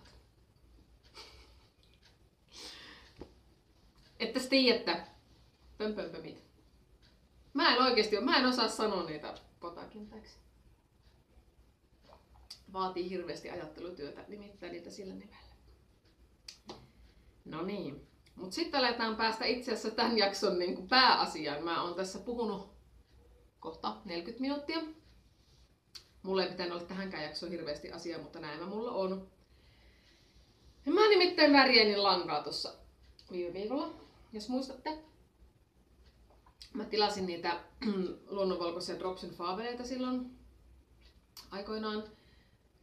langat. Että tiedätte, pömpömpömit. Mä en osaa sanoa niitä potakintaiksi. Vaatii hirveästi ajattelutyötä nimittäin niitä sillä nimellä. No niin, mutta sitten aletaan päästä itse asiassa tämän jakson niin kuin pääasiaan. Mä oon tässä puhunut kohta 40 minuuttia. Mulla ei pitänyt olla tähänkään jaksoon hirveästi asiaa, mutta näin mulla on. Ja mä nimittäin värjäinin lankaa tuossa viime viikolla, jos muistatte. Mä tilasin niitä luonnonvalkoisia Drops & Fabeleita silloin aikoinaan.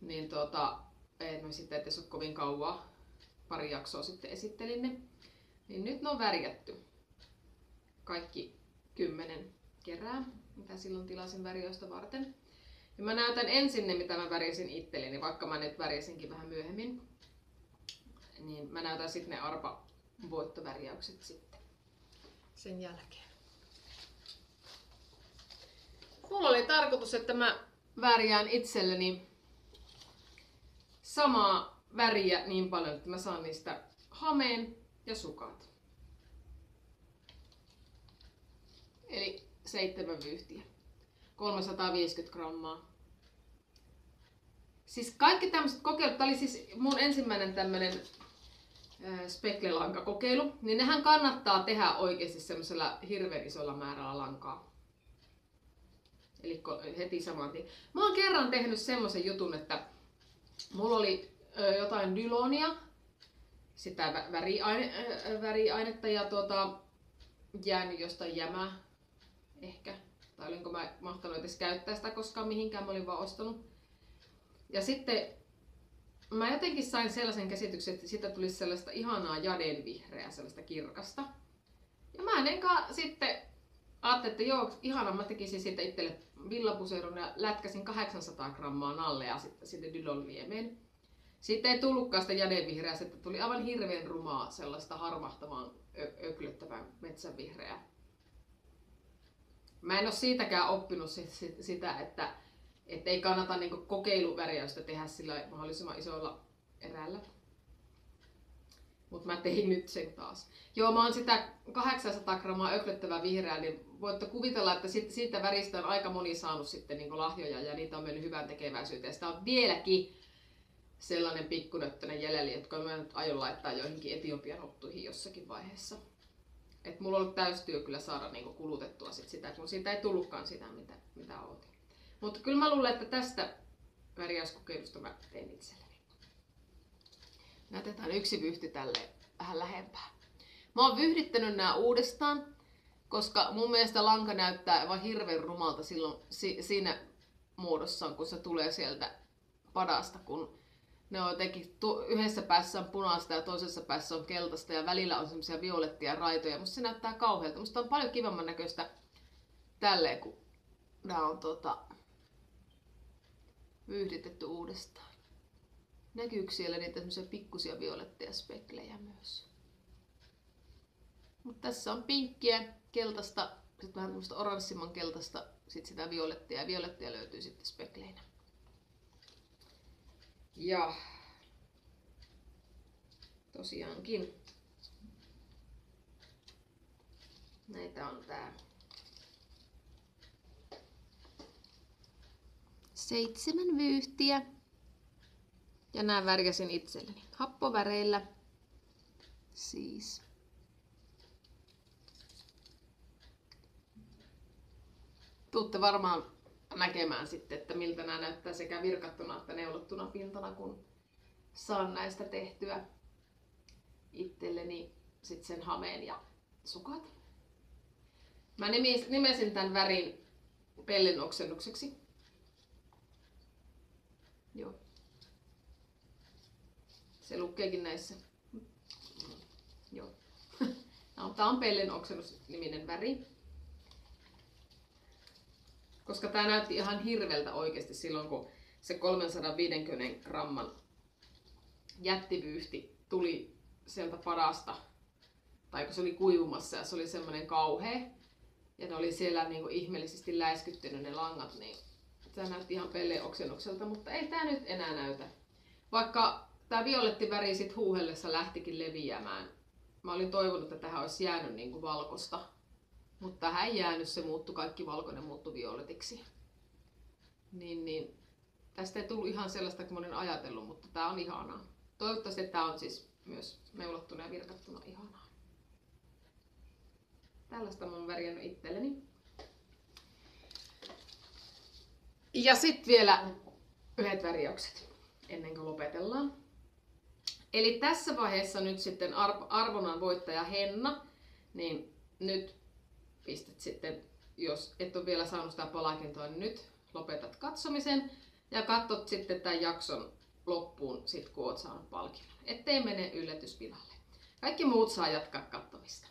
Niin no sitten, että se on kovin kauaa, pari jaksoa sitten esittelin ne. Niin nyt ne on värjätty. Kaikki 10 kerää, mitä silloin tilasin värjöistä varten. Ja mä näytän ensin ne, mitä mä värjäsin itselleni, vaikka mä nyt värjäsinkin vähän myöhemmin. Niin mä näytän sitten ne arpa-voittovärjäykset sitten sen jälkeen. Mulla oli tarkoitus, että mä värjään itselleni samaa väriä niin paljon, että mä saan niistä hameen ja sukat. Eli 7 vyyhtiä. 350 grammaa. Siis kaikki tämmöiset kokeilut, tää oli siis mun ensimmäinen tämmönen speklelanka-kokeilu, niin nehän kannattaa tehdä oikeasti semmoisella hirveän isolla määrällä lankaa. Eli heti saman tien. Mä oon kerran tehnyt semmoisen jutun, että mulla oli jotain dylonia, sitä väriainetta ja jäänyt jostain jämää ehkä. Tai olinko mä mahtanut edes käyttää sitä koskaan mihinkään, mä olin vaan ostanut. Ja sitten mä jotenkin sain sellaisen käsityksen, että siitä tulisi sellaista ihanaa jadenvihreää, sellaista kirkasta. Ja mä sitten ajattelin, että joo, ihanaa, mä tekisin siitä itselle villapuseron ja lätkäsin 800 grammaa nallea sitten Dylonliemeen. Siitä ei tullutkaan sitä jadenvihreää, sitten tuli aivan hirveän rumaa sellaista harmahtavan öklöttävän metsänvihreää. Mä en ole siitäkään oppinut sitä, että ei kannata niinku kokeiluvärjäystä tehdä sillä mahdollisimman isolla erällä. Mutta mä tein nyt sen taas. Joo, mä oon sitä 800 grammaa öklöttävää vihreää, niin voitte kuvitella, että siitä väristä on aika moni saanut sitten niinku lahjoja ja niitä on mennyt hyvän tekeväisyyteen. Sitä on vieläkin sellainen pikkunöttönen jäljellä, jotka mä nyt aion laittaa joihinkin Etiopian ottuihin jossakin vaiheessa. Et mulla on ollut täystyö kyllä saada niinku kulutettua sitä, kun siitä ei tullutkaan sitä, mitä ootin. Mutta kyllä mä luulen, että tästä värjäyskokeilusta mä teen itselleni. Näytetään yksi vyyhti tälle vähän lähempää. Mä oon vyyhdittänyt nää uudestaan, koska mun mielestä lanka näyttää aivan hirveän rumalta silloin siinä muodossaan, kun se tulee sieltä padasta, kun ne on jotenkin yhdessä päässä on punaista ja toisessa päässä on keltaista ja välillä on semmoisia violettia raitoja. Musta se näyttää kauhealta. Musta on paljon kivamman näköistä tälleen, kun nää on vyyhditetty uudestaan. Näkyykö siellä niitä semmoisia pikkusia violetteja speklejä myös? Mutta tässä on pinkkiä, keltaista, sitten vähän tämmöistä oranssimman keltaista, sitten sitä violettia ja violettia löytyy sitten spekleinä. Ja tosiaankin näitä on tää 7 vyyhtiä. Ja nämä värjäsin itselleni happoväreillä. Siis. Tuutte varmaan näkemään sitten, että miltä nämä näyttää sekä virkattuna että neulottuna pintana, kun saan näistä tehtyä itselleni sitten sen hameen ja sukat. Mä nimesin tämän värin pellin oksennukseksi. Joo. Se lukeekin näissä. Joo. Tää on pellin oksennus-niminen väri. Koska tää näytti ihan hirveltä oikeasti silloin, kun se 350 gramman jättivyyhti tuli sieltä padasta. Tai kun se oli kuivumassa ja se oli semmoinen kauhea. Ja ne oli siellä niinku ihmeellisesti läiskyttynyt ne langat, niin tää näytti ihan pellin oksennukselta, mutta ei tää nyt enää näytä. Vaikka tää violetti väri sit huuhellessa lähtikin leviämään. Mä olin toivonut, että tähän olisi jäänyt niinku valkosta. Mutta tähän ei jäänyt, se muuttui, kaikki valkoinen muuttui violetiksi. Niin, tästä ei tullut ihan sellaista kuin mä olin ajatellut, mutta tää on ihanaa. Toivottavasti tää on siis myös neulottuna ja virkattuna ihanaa. Tällaista mä oon värjännyt itselleni. Ja sitten vielä yhdet värjäykset ennen kuin lopetellaan. Eli tässä vaiheessa nyt sitten arvonnan voittaja Henna, niin nyt pistät sitten, jos et ole vielä saanut sitä palkintoa, niin nyt lopetat katsomisen ja katsot sitten tämän jakson loppuun, sit kun oot saanut palkinnon, ettei mene yllätyspilalle. Kaikki muut saa jatkaa katsomista.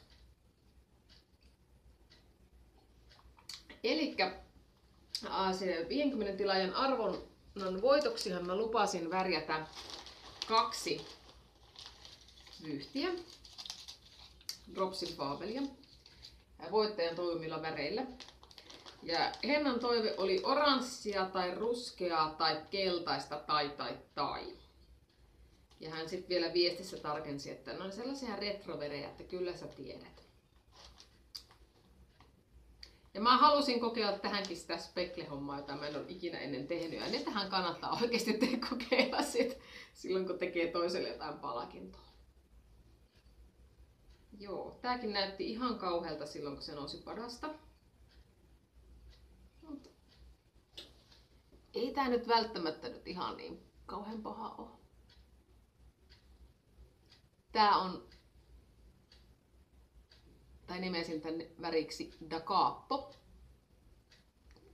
Elikkä 50 tilaajan arvonnan voitoksihan mä lupasin värjätä 2 vyyhtiä, Dropsin Fabelia, voittajan toivomilla väreillä. Ja Hennan toive oli oranssia tai ruskeaa tai keltaista tai. Ja hän sitten vielä viestissä tarkensi, että ne on sellaisia retroverejä, että kyllä sä tiedät. Ja mä halusin kokeilla tähänkin sitä spekle-hommaa, jota mä en ole ikinä ennen tehnyt. Ja tähän kannattaa oikeasti kokeilla silloin, kun tekee toiselle jotain palkintoa. Joo, tääkin näytti ihan kauhealta silloin, kun se nousi padasta. Mutta ei tää nyt välttämättä nyt ihan niin kauhean paha ole. Tää on, tai nimesin tänne väriksi Da Capo.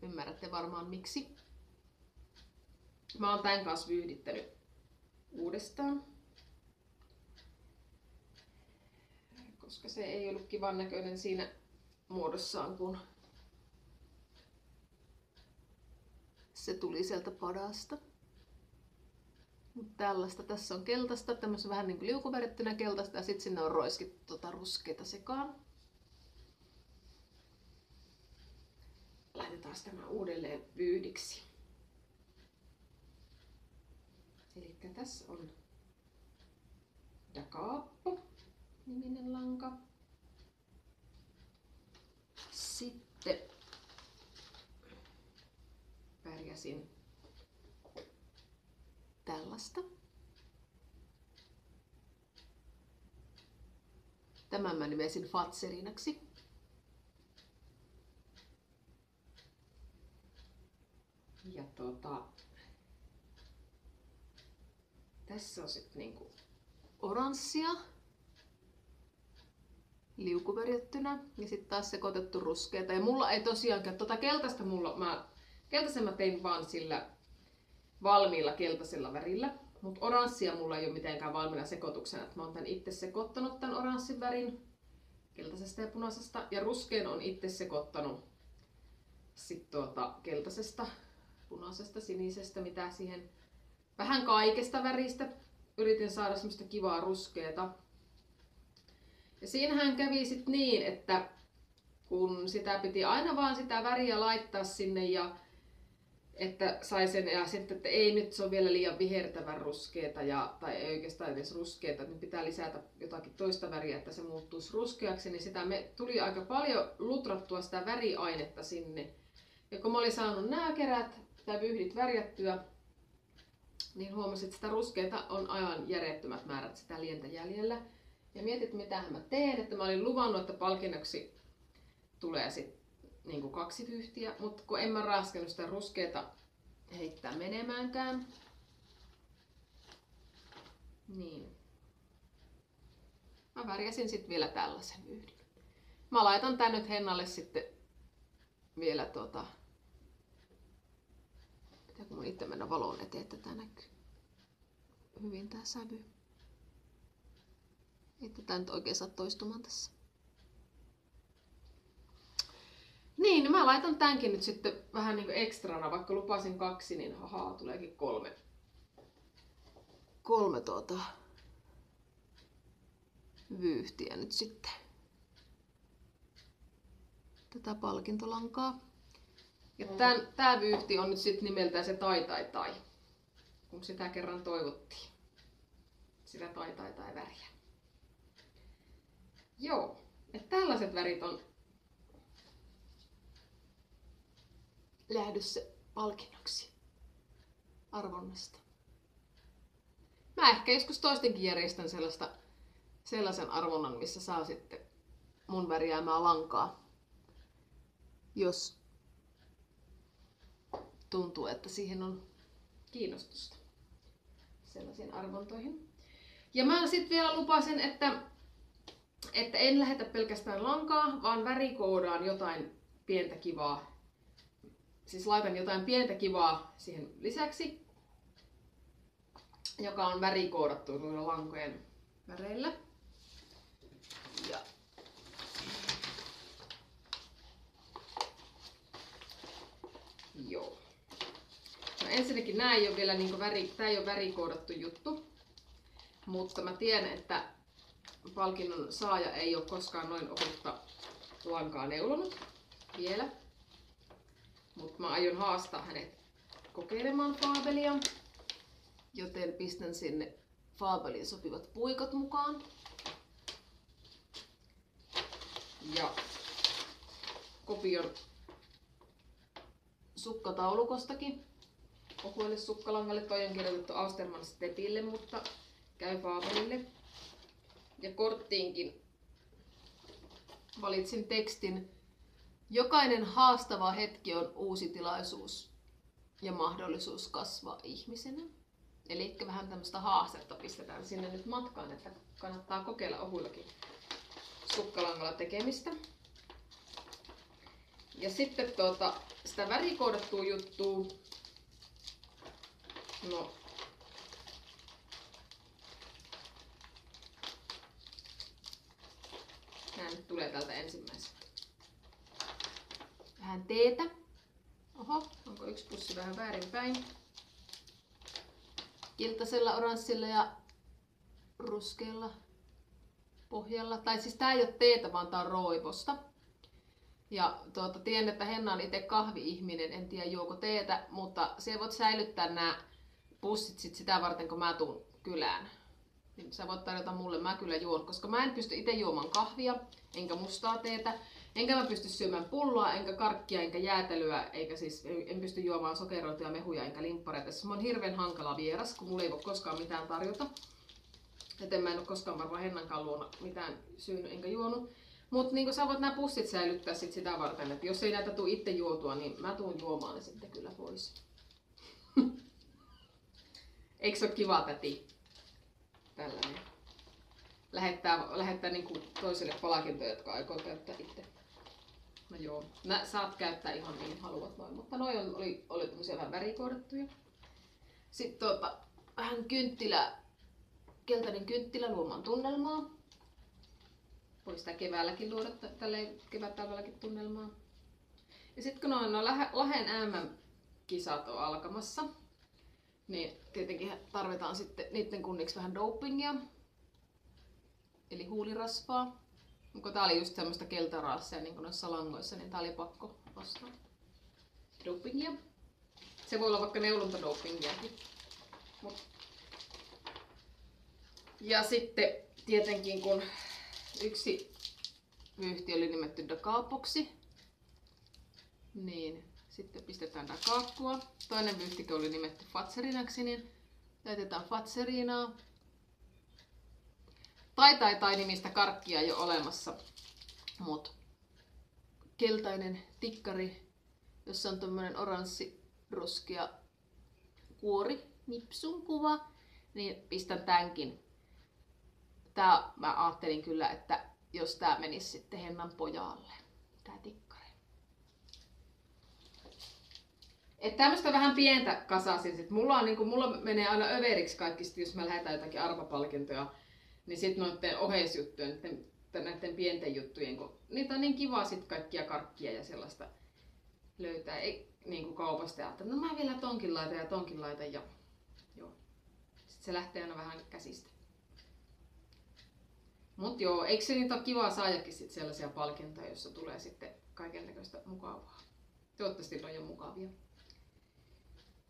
Ymmärrätte varmaan miksi. Mä oon tän kanssa vyyhdittänyt uudestaan. Koska se ei ollut kivan näköinen siinä muodossaan, kun se tuli sieltä padasta. Mut tällaista. Tässä on keltaista, tämmössä vähän niin kuin liukuvärittynä keltaista ja sitten sinne on roiskittu ruskeita sekaan. Laitetaan tämä uudelleen vyyhdiksi. Eli tässä on Da Capo niminen lanka. Sitten värjäsin tällaista. Tämän mä nimesin Fatserinaksi. Ja tässä on sitten niinku oranssia liukuvärjättynä ja sitten taas sekoitettu ruskeata. Ja mulla ei tosiaankaan keltaista keltaisen mä tein vaan sillä valmiilla keltaisella värillä, mutta oranssia mulla ei ole mitenkään valmiina sekoituksena. Mä oon tän itse sekoittanut tän oranssin värin keltaisesta ja punaisesta ja ruskeen on itse sekoittanut sit keltaisesta, punaisesta, sinisestä, mitä siihen vähän kaikesta väristä. Yritin saada semmoista kivaa ruskeata. Ja siinähän kävi sit niin, että kun sitä piti aina vaan sitä väriä laittaa sinne ja että sai sen ja sitten, että ei nyt se on vielä liian vihertävän ruskeata tai ei oikeastaan edes ruskeata, niin pitää lisätä jotakin toista väriä, että se muuttuisi ruskeaksi, niin sitä me tuli aika paljon lutrattua sitä väriainetta sinne. Ja kun mä olin saanut nämä kerät tai vyyhdit värjättyä, niin huomasin, että sitä ruskeata on aivan järjettömät määrät sitä lientä jäljellä. Ja mietit, mitä mä teen, että mä olin luvannut, että palkinnoksi tulee sitten niinku 2 vyyhtiä, mutta kun en mä raskenut sitä ruskeata heittää menemäänkään, niin mä värjäsin sitten vielä tällaisen vyyhdin. Mä laitan tän nyt hennalle sitten vielä pitääkö mun itse mennä valon eteen, että tää näkyy hyvin tää sävy. Että tää nyt oikein saa toistumaan tässä. Niin, mä laitan tämänkin nyt sitten vähän niinku ekstrana, vaikka lupasin 2, niin hahaa, tuleekin 3. 3 vyyhtiä nyt sitten. Tätä palkintolankaa. Ja tää vyyhti on nyt sitten nimeltään se Tai, kun sitä kerran toivottiin. Sitä Tai väriä. Joo, että tällaiset värit on lähdössä palkinnoksi arvonnasta. Mä ehkä joskus toistenkin järjestän sellaisen arvonnan, missä saa sitten mun värjäämää lankaa, jos tuntuu, että siihen on kiinnostusta sellaisiin arvontoihin. Ja mä sitten vielä lupasin, että en lähetä pelkästään lankaa, vaan värikoodaan jotain pientä kivaa. Siis laitan jotain pientä kivaa siihen lisäksi, joka on värikoodattu noilla lankojen väreillä. Ja joo. No ensinnäkin nämä ei ole vielä niinku tää ei ole värikoodattu juttu, mutta mä tiedän, että palkinnon saaja ei ole koskaan noin ohutta lankaa neulonut vielä. Mutta mä aion haastaa hänet kokeilemaan Fabelia, joten pistän sinne Fabeliin sopivat puikot mukaan. Ja kopion sukkataulukostakin. Ohuelle sukkalangalle. Toi on kirjoitettu Austerman Stepille, mutta käy Faberille. Ja korttiinkin valitsin tekstin: jokainen haastava hetki on uusi tilaisuus ja mahdollisuus kasvaa ihmisenä. Eli vähän tämmöistä haastetta pistetään sinne nyt matkaan, että kannattaa kokeilla ohuillakin sukkalangalla tekemistä. Ja sitten sitä värikoodattua juttua. No, nää nyt tulee täältä ensimmäisenä. Vähän teetä. Oho, onko yksi pussi vähän väärinpäin? Kiltaisella, oranssilla ja ruskealla pohjalla. Tai siis tää ei ole teetä, vaan tää on rooivosta. Ja tiedän, että Henna on itse kahvi-ihminen, en tiedä juoko teetä, mutta sä voit säilyttää nämä pussit sitä varten, kun mä tuun kylään. Niin sä voit tarjota mulle, mä kyllä juon, koska mä en pysty itse juomaan kahvia, enkä mustaa teetä, enkä mä pysty syömään pulloa, enkä karkkia, enkä jäätelyä, eikä siis en pysty juomaan sokeroituja mehuja, enkä limppareita. Mä oon hirveän hankala vieras, kun mulla ei voi koskaan mitään tarjota. Joten mä en ole koskaan varmaan Hennankaan luona mitään syönyt enkä juonut. Mutta niin sä voit nämä pussit säilyttää sitä varten, että jos ei näitä tule itse juotua, niin mä tuun juomaan ne sitten kyllä pois. Eikö se ole kiva, täti? Tällainen. Lähettää niin kuin toiselle palkintoja, jotka aikoo käyttää itse. No joo, saat käyttää ihan niin haluat noin, mutta noin oli tämmöisiä vähän värikoodattuja. Sitten vähän keltainen kynttilä luomaan tunnelmaa. Voi sitä keväälläkin luoda tälleen kevättalvellakin tunnelmaa. Ja sitten kun Lahden MM-kisat on alkamassa, niin tietenkin tarvitaan sitten niiden kunniksi vähän dopingia. Eli huulirasvaa. Kun tää oli just semmoista keltaraassia niin kuin noissa langoissa, niin tää oli pakko ostaa dopingia. Se voi olla vaikka neulontadopingiakin. Ja sitten tietenkin kun yksi vyyhti oli nimetty Dakapoksi, niin sitten pistetään Dakaakkua. Toinen vyyhti oli nimetty Fatserinaksi, niin laitetaan Fatserinaa. Tai nimistä karkkia ei ole olemassa, mutta keltainen tikkari, jossa on tommonen oranssi ruskea kuori, nipsun kuva, niin pistän tämänkin. Mä ajattelin kyllä, että jos tää menisi sitten Hennan pojalle, tää tikkari. Että tämmöstä vähän pientä kasasin. Mulla menee aina överiksi kaikki, jos mä lähetän jotakin arvopalkintoja, niin sit noitten oheisjuttujen, näiden pienten juttujen, kun niitä on niin kiva sit kaikkia karkkia ja sellaista löytää niin kuin kaupasta ja että no mä vielä tonkin laitan ja joo. Sit se lähtee aina vähän käsistä. Mut joo, eikö se niitä ole kivaa saajakin sit sellaisia palkintoja, joissa tulee sitten kaikennäköistä mukavaa. Toivottavasti ne on jo mukavia.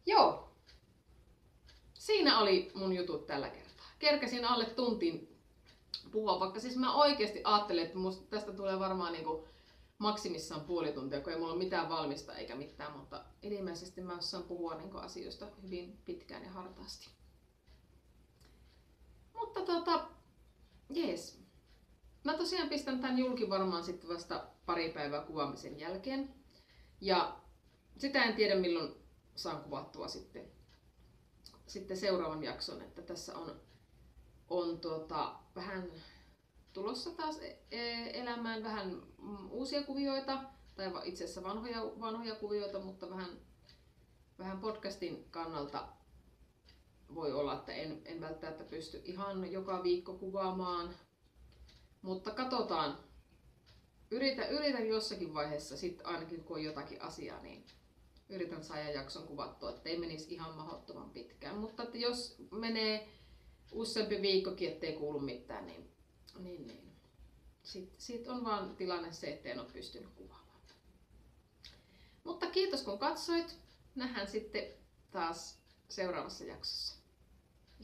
Joo. Siinä oli mun jutut tällä kertaa. Kerkäsin alle tuntiin puhua, vaikka siis mä oikeesti ajattelin, että tästä tulee varmaan niinku maksimissaan puoli tuntia, kun ei mulla ole mitään valmista eikä mitään, mutta ilmeisesti mä osaan puhua niinku asioista hyvin pitkään ja hartaasti. Mutta jees. Mä tosiaan pistän tän julki varmaan sitten vasta pari päivää kuvaamisen jälkeen. Ja sitä en tiedä milloin saan kuvattua sitten seuraavan jakson, että tässä on vähän tulossa taas elämään vähän uusia kuvioita, tai itse asiassa vanhoja kuvioita, mutta vähän podcastin kannalta voi olla, että en välttämättä pysty ihan joka viikko kuvaamaan, mutta katsotaan. Yritän jossakin vaiheessa, sit ainakin kun on jotakin asiaa, niin yritän saada jakson kuvattua, ettei menisi ihan mahdottoman pitkään. Mutta että jos menee useampi viikkokin, ettei kuulu mitään, niin sit on vaan tilanne se, ettei en ole pystynyt kuvaamaan. Mutta kiitos kun katsoit. Nähdään sitten taas seuraavassa jaksossa.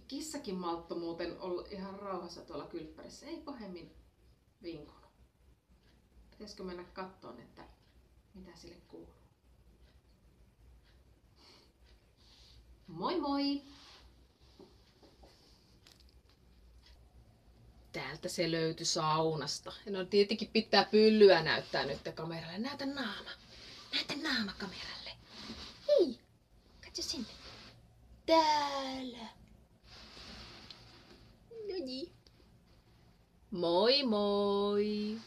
Kissakin maltto muuten olla ihan rauhassa tuolla kylppärissä, ei pahemmin vinkunut. Pitäisikö mennä kattoon, että mitä sille kuuluu? Moi moi! Täältä se löytyi saunasta. No tietenkin pitää pyllyä näyttää nyt kameralle. Näytä naama. Näytä naama kameralle. Hei! Katso sinne. Täällä. No niin. Moi moi!